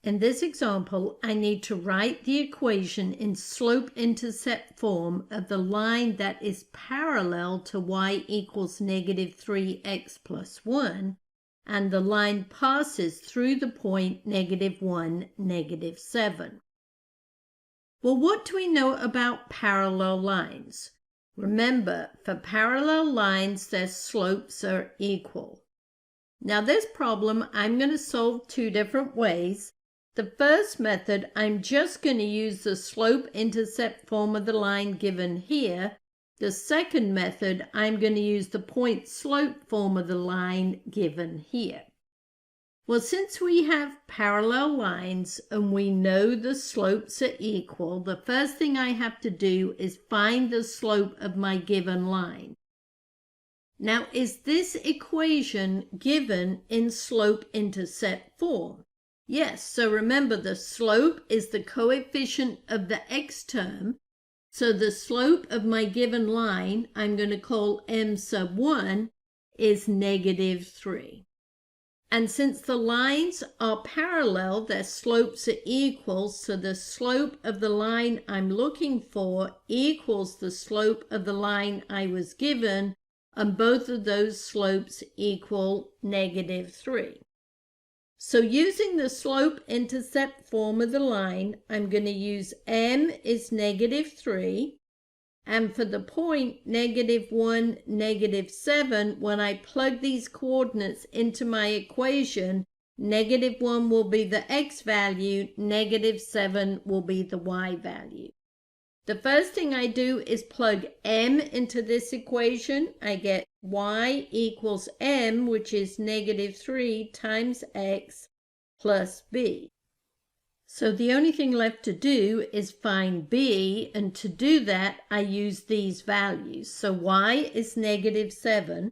In this example, I need to write the equation in slope-intercept form of the line that is parallel to y equals negative 3x plus 1, and the line passes through the point negative 1, negative 7. Well, what do we know about parallel lines? Remember, for parallel lines, their slopes are equal. Now, this problem I'm going to solve two different ways. The first method, I'm just going to use the slope-intercept form of the line given here. The second method, I'm going to use the point-slope form of the line given here. Well, since we have parallel lines and we know the slopes are equal, the first thing I have to do is find the slope of my given line. Now, is this equation given in slope-intercept form? Yes, so remember the slope is the coefficient of the x term. So the slope of my given line, I'm going to call m sub 1, is negative 3. And since the lines are parallel, their slopes are equal, so the slope of the line I'm looking for equals the slope of the line I was given, and both of those slopes equal negative 3. So using the slope-intercept form of the line, I'm going to use m is negative 3, and for the point negative 1, negative 7, when I plug these coordinates into my equation, negative 1 will be the x value, negative 7 will be the y value. The first thing I do is plug m into this equation. I get y equals m, which is negative 3 times x plus b. So the only thing left to do is find b, and to do that, I use these values. So y is negative 7.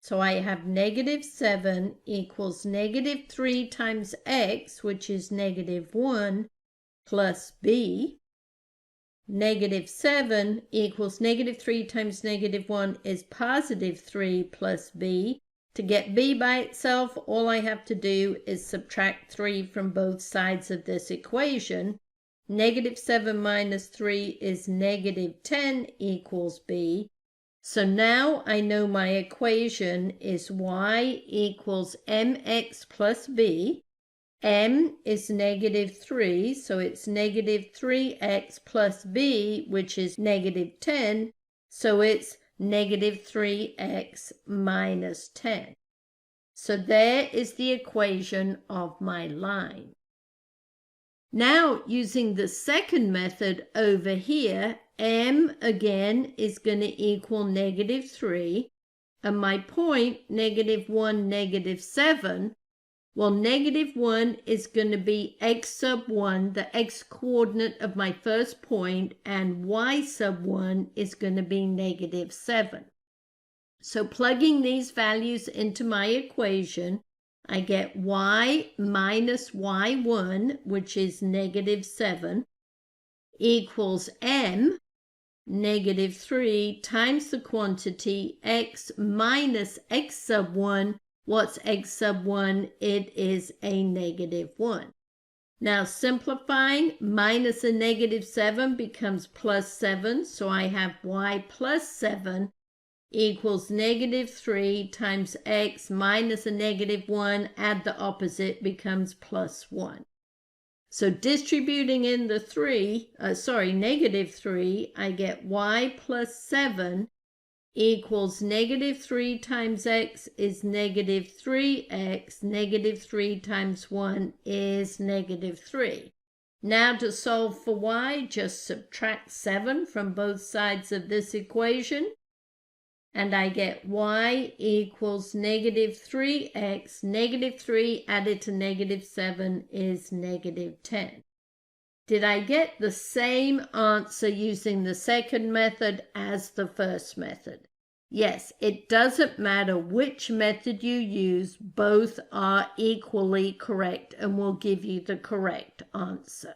So I have negative 7 equals negative 3 times x, which is negative 1, plus b. Negative 7 equals negative 3 times negative 1 is positive 3 plus b. To get b by itself, all I have to do is subtract 3 from both sides of this equation. Negative 7 minus 3 is negative 10 equals b. So now I know my equation is y equals mx plus b. M is negative 3, so it's negative 3x plus b, which is negative 10, so it's negative 3x minus 10. So there is the equation of my line. Now, using the second method over here, m again is going to equal negative 3, and my point, negative 1, negative 7, well, negative 1 is going to be x sub 1, the x-coordinate of my first point, and y sub 1 is going to be negative 7. So plugging these values into my equation, I get y minus y1, which is negative 7, equals m, negative 3, times the quantity x minus x sub 1. What's x sub 1? It is a negative 1. Now simplifying, minus a negative 7 becomes plus 7, so I have y plus 7 equals negative 3 times x minus a negative 1, add the opposite, becomes plus 1. So distributing in the negative 3, I get y plus 7 equals negative 3 times x is negative 3x, negative 3 times 1 is negative 3. Now to solve for y, just subtract 7 from both sides of this equation, and I get y equals negative 3x, negative 3 added to negative 7 is negative 10. Did I get the same answer using the second method as the first method? Yes, it doesn't matter which method you use, both are equally correct and will give you the correct answer.